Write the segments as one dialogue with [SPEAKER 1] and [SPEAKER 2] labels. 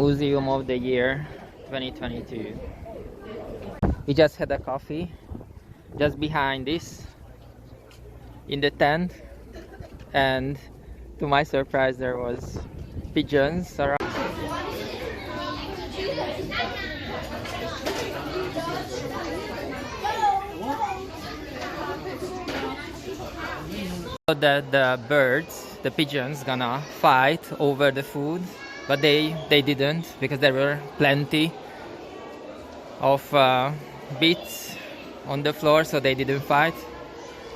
[SPEAKER 1] Museum of the Year 2022. We just had a coffee just behind this in the tent, and to my surprise there was pigeons around. That the birds, the pigeons, gonna fight over the food, but they didn't, because there were plenty of bits on the floor, so they didn't fight.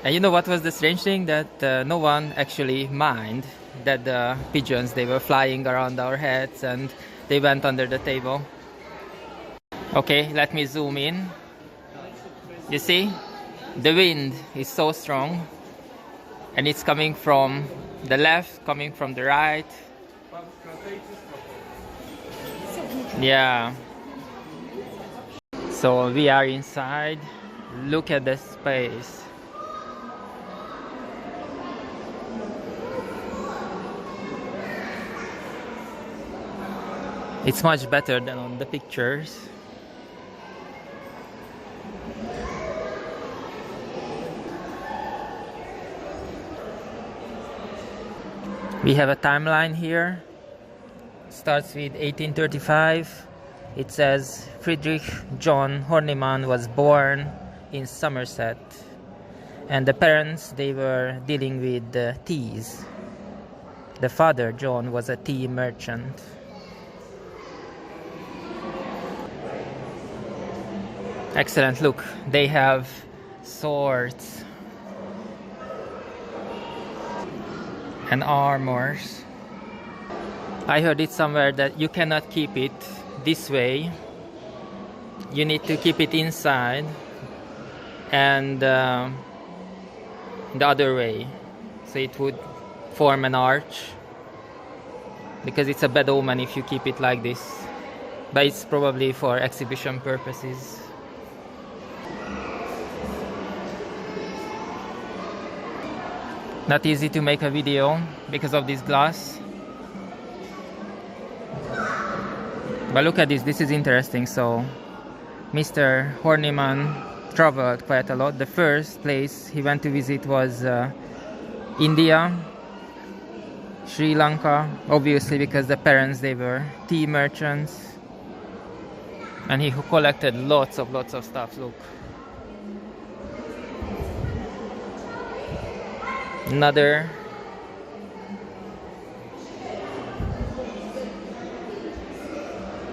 [SPEAKER 1] And you know what was the strange thing? That no one actually mind that the pigeons, they were flying around our heads and they went under the table. Okay, let me zoom in. You see, the wind is so strong, and it's coming from the left, coming from the right. Yeah. So we are inside. Look at the space. It's much better than on the pictures. We have a timeline here. Starts with 1835. It says Friedrich John Horniman was born in Somerset, and the parents, they were dealing with teas. The father, John, was a tea merchant. Excellent. Look, they have swords and armors. I heard it somewhere that you cannot keep it this way. You need to keep it inside, and the other way, so it would form an arch, because it's a bad omen if you keep it like this. But it's probably for exhibition purposes. Not easy to make a video because of this glass. But look at this, this is interesting. So Mr. Horniman traveled quite a lot. The first place he went to visit was India, Sri Lanka, obviously because the parents, they were tea merchants, and he collected lots of stuff. Look, another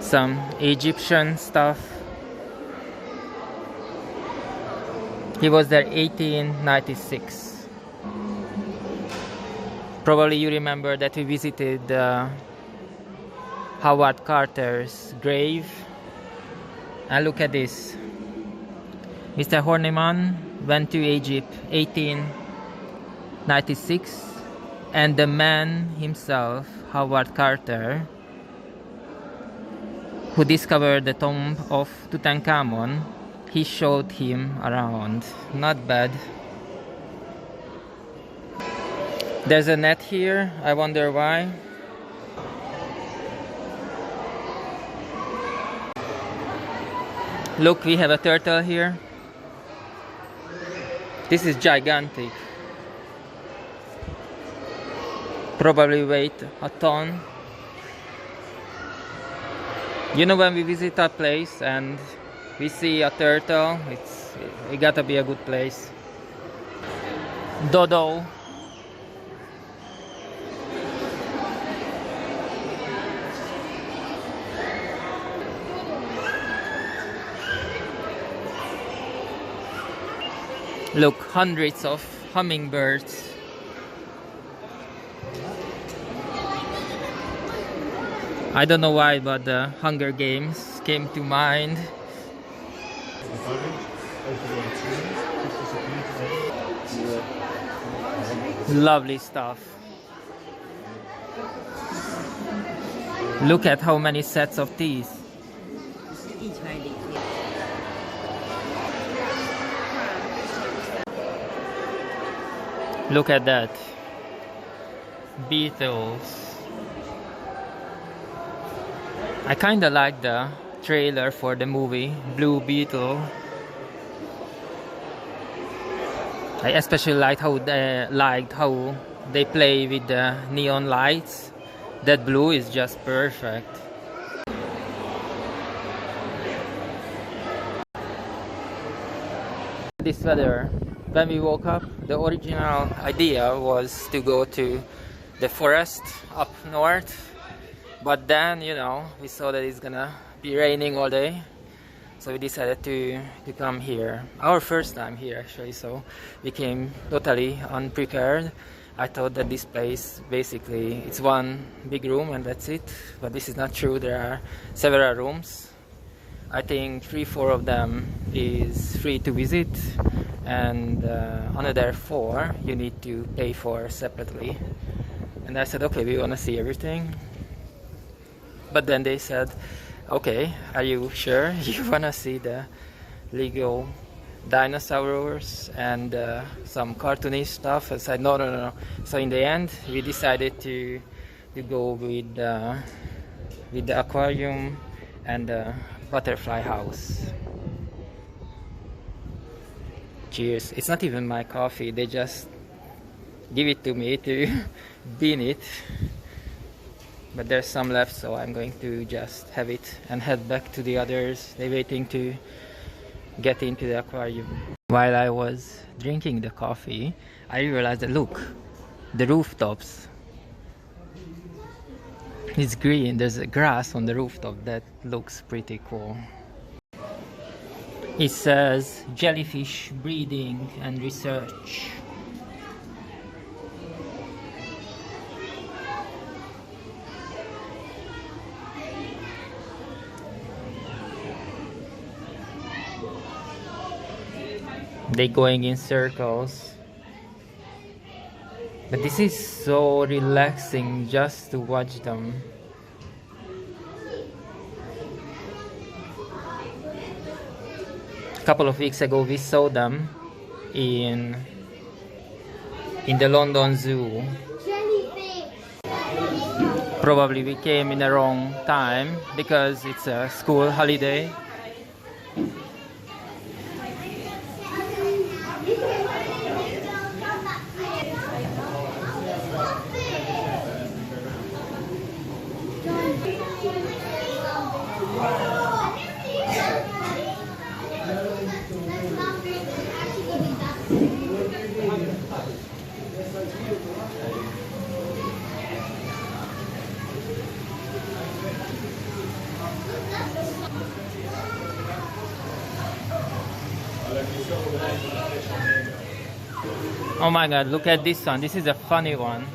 [SPEAKER 1] some Egyptian stuff. He was there 1896. Probably you remember that we visited Howard Carter's grave. And look at this. Mr. Horniman went to Egypt 1896, and the man himself, Howard Carter, who discovered the tomb of Tutankhamun, he showed him around. Not bad. There's a net here. I wonder why. Look, we have a turtle here. This is gigantic. Probably weight a ton. You know, when we visit a place and we see a turtle, it gotta be a good place. Dodo. Look, hundreds of hummingbirds. I don't know why, but the Hunger Games came to mind. Lovely stuff. Look at how many sets of teeth. Look at that. Beetles. I kinda like the trailer for the movie Blue Beetle. I especially liked how they play with the neon lights. That blue is just perfect. This weather, when we woke up, the original idea was to go to the forest up north, but then, you know, we saw that it's gonna be raining all day, so we decided to come here. Our first time here actually, so we came totally unprepared. I thought that this place, basically, it's one big room and that's it, but this is not true. There are several rooms. I think 3-4 of them is free to visit, and another 4 you need to pay for separately. And I said, okay, we want to see everything. But then they said, okay, are you sure you want to see the Lego dinosaurs and some cartoonish stuff? I said, no. So in the end, we decided to go with the aquarium and the butterfly house. Cheers. It's not even my coffee, they just give it to me to bean it, but there's some left, so I'm going to just have it and head back to the others. They're waiting to get into the aquarium. While I was drinking the coffee, I realized that look, the rooftops, it's green. There's a grass on the rooftop that looks pretty cool. It says jellyfish breeding and research. They're going in circles. But this is so relaxing just to watch them. A couple of weeks ago we saw them in the London Zoo. Probably we came in the wrong time because it's a school holiday. Oh my god, look at this one. This is a funny one.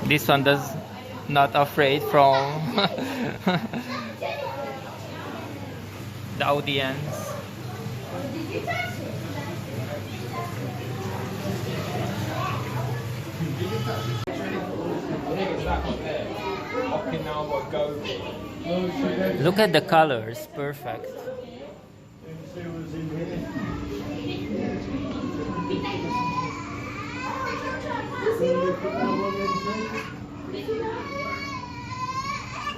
[SPEAKER 1] This one does not afraid from the audience. Look at the colors, perfect.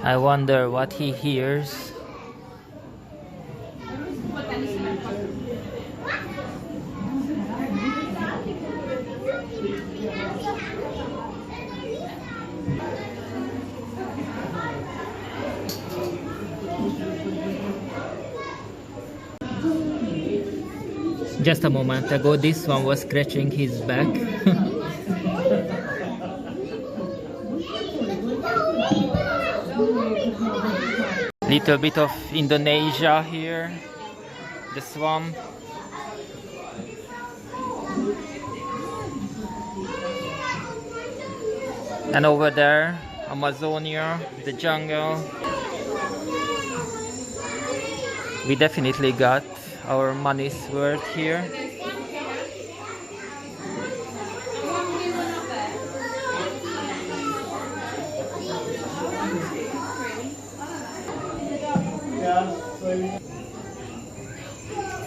[SPEAKER 1] I wonder what he hears. Just a moment ago, this one was scratching his back. Little bit of Indonesia here, the swamp. And over there, Amazonia, the jungle. We definitely got our money's worth here.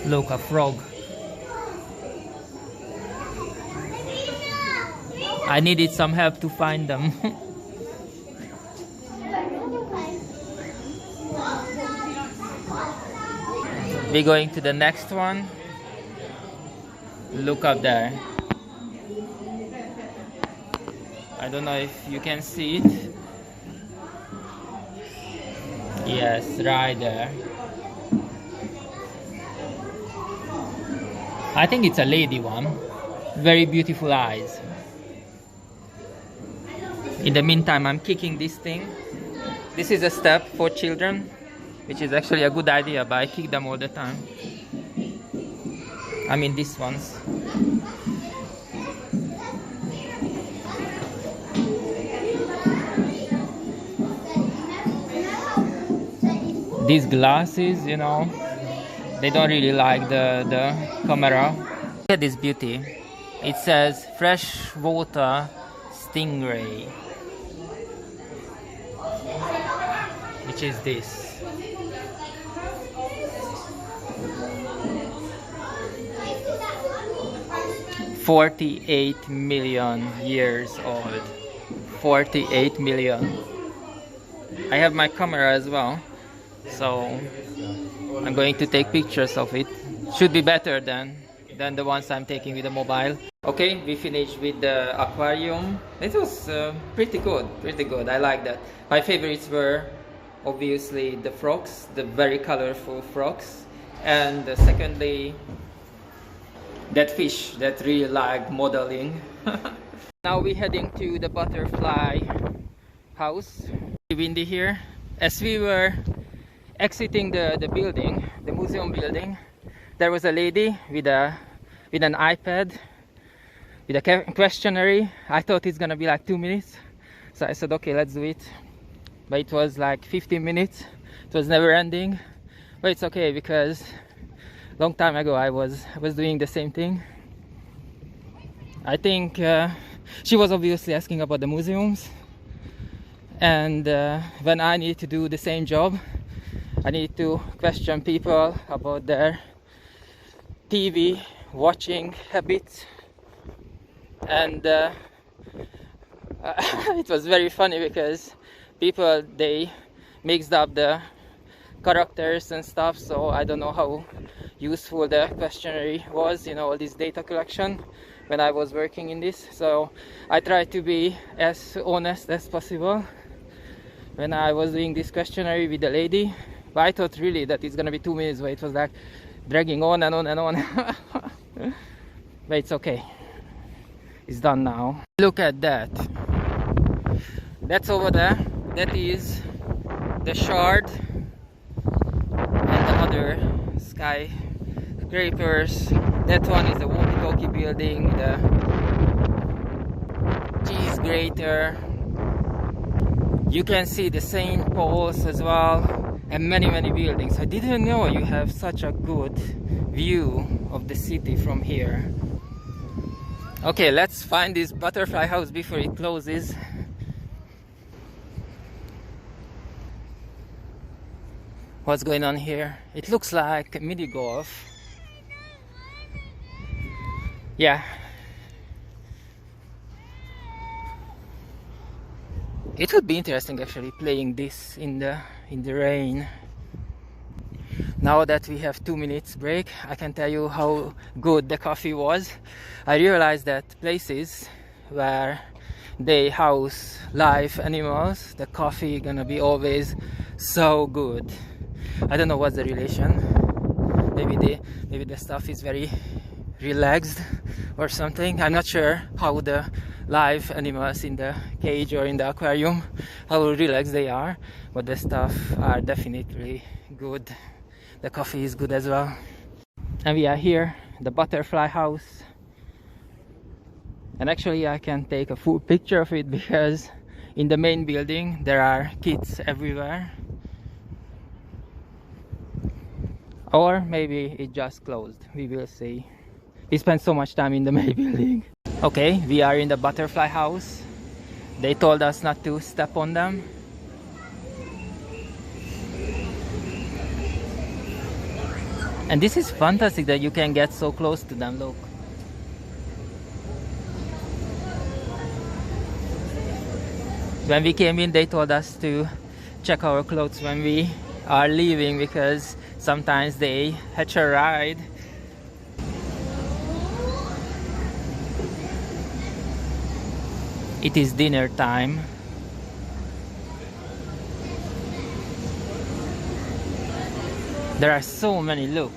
[SPEAKER 1] Look, a frog. I needed some help to find them. We're going to the next one. Look up there. I don't know if you can see it. Yes, right there. I think it's a lady one. Very beautiful eyes. In the meantime, I'm kicking this thing. This is a step for children, which is actually a good idea, but I kick them all the time. I mean these ones. These glasses, you know, they don't really like the camera. Look at this beauty. It says freshwater stingray. Which is this. $48 million years old. 48 million. I have my camera as well, so I'm going to take pictures of it. Should be better than the ones I'm taking with the mobile. Okay, we finished with the aquarium. It was pretty good. I like that. My favorites were obviously the frogs, the very colorful frogs, and secondly that fish that really like modeling. Now we're heading to the butterfly house. Windy here. As we were exiting the building, the museum building, there was a lady with an iPad with a questionnaire. I thought it's gonna be like 2 minutes, so I said okay, let's do it. But it was like 15 minutes. It was never ending, but it's okay because long time ago I was doing the same thing. I think she was obviously asking about the museums, and when I need to do the same job, I need to question people about their TV watching habits, and it was very funny because people, they mixed up the characters and stuff, so I don't know how useful the questionnaire was, you know, all this data collection when I was working in this. So I tried to be as honest as possible when I was doing this questionnaire with the lady, but I thought really that it's gonna be 2 minutes, but it was like dragging on and on and on. But it's okay, it's done now. Look at that. That's over there. That is the Shard and the other skyscrapers. That one is the walkie-talkie building, the cheese grater. You can see the St. Paul's as well, and many buildings. I didn't know you have such a good view of the city from here. Okay, let's find this butterfly house before it closes. What's going on here? It looks like mini golf. Yeah. It would be interesting actually playing this in the rain. Now that we have 2 minutes break, I can tell you how good the coffee was. I realized that places where they house live animals, the coffee gonna be always so good. I don't know what's the relation. Maybe the stuff is very relaxed or something. I'm not sure how the live animals in the cage or in the aquarium, how relaxed they are, but the stuff are definitely good. The coffee is good as well. And we are here, the butterfly house. And actually I can take a full picture of it because in the main building there are kids everywhere. Or maybe it just closed, we will see. We spent so much time in the main building. Okay, we are in the butterfly house. They told us not to step on them. And this is fantastic that you can get so close to them. Look. When we came in, they told us to check our clothes when we are leaving because sometimes they hitch a ride. It is dinner time. There are so many, look.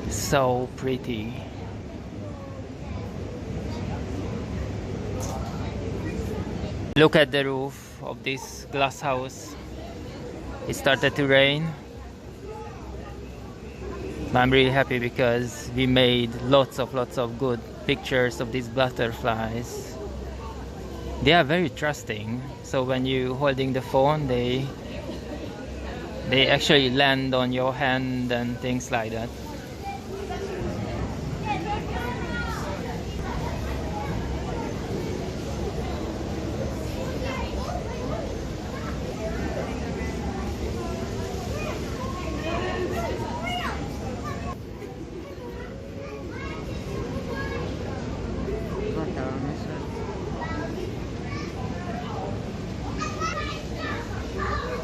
[SPEAKER 1] So pretty. Look at the roof of this glass house. It started to rain. I'm really happy because we made lots of good pictures of these butterflies. They are very trusting. So when you holding the phone, they actually land on your hand and things like that.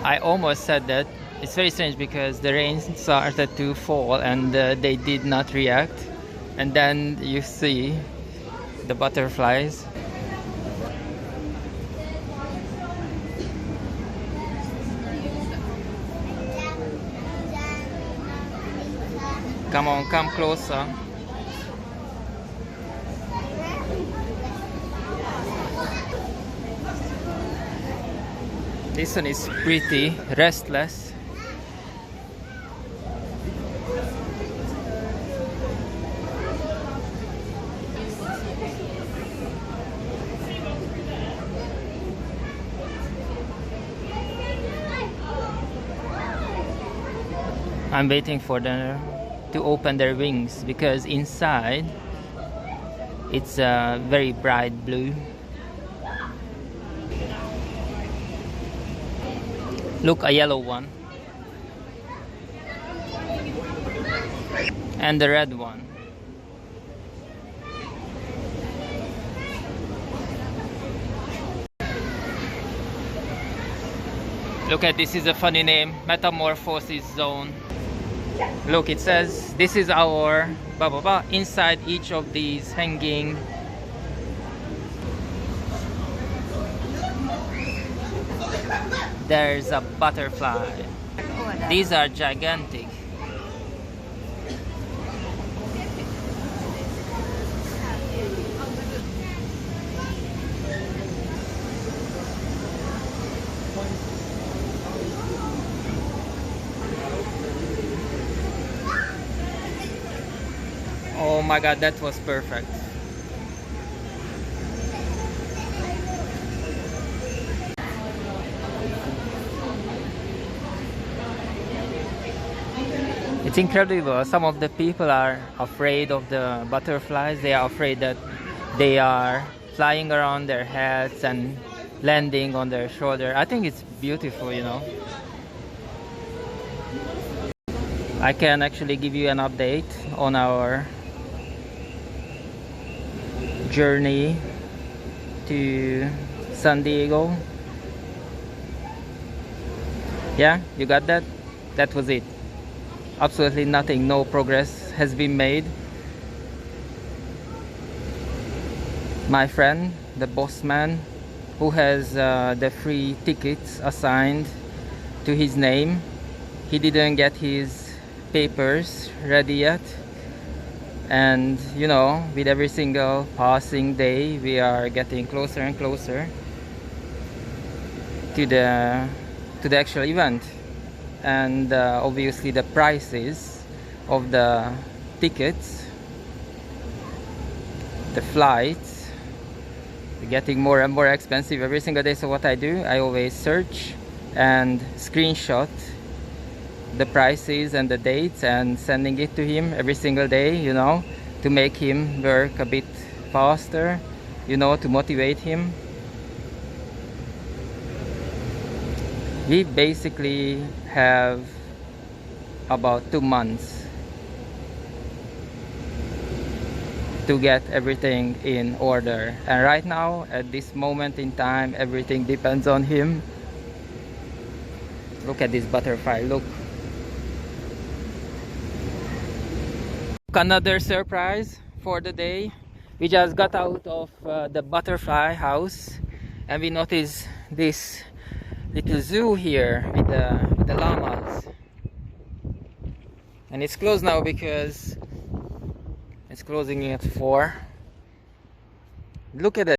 [SPEAKER 1] I almost said that. It's very strange because the rain started to fall and they did not react. And then you see the butterflies. Come on, come closer. This one is pretty restless. I'm waiting for them to open their wings because inside it's very bright blue. Look, a yellow one. And the red one. Look at this, is a funny name, Metamorphosis Zone. Look, it says this is our blah blah blah inside each of these hanging. There's a butterfly. These are gigantic. Oh my god, that was perfect. It's incredible. Some of the people are afraid of the butterflies. They are afraid that they are flying around their heads and landing on their shoulder. I think it's beautiful, you know. I can actually give you an update on our journey to San Diego. Yeah, you got that? That was it. Absolutely nothing, no progress has been made. My friend, the boss man, who has the free tickets assigned to his name, he didn't get his papers ready yet. And you know, with every single passing day, we are getting closer and closer to the actual event. And obviously the prices of the tickets, the flights, getting more and more expensive every single day. So what I do, I always search and screenshot the prices and the dates and sending it to him every single day, you know, to make him work a bit faster, you know, to motivate him. We basically have about 2 months to get everything in order, and right now at this moment in time everything depends on him. Look at this butterfly, look. Another surprise for the day. We just got out of the butterfly house and we noticed this little zoo here with the llamas, and it's closed now because it's closing at 4. Look at it.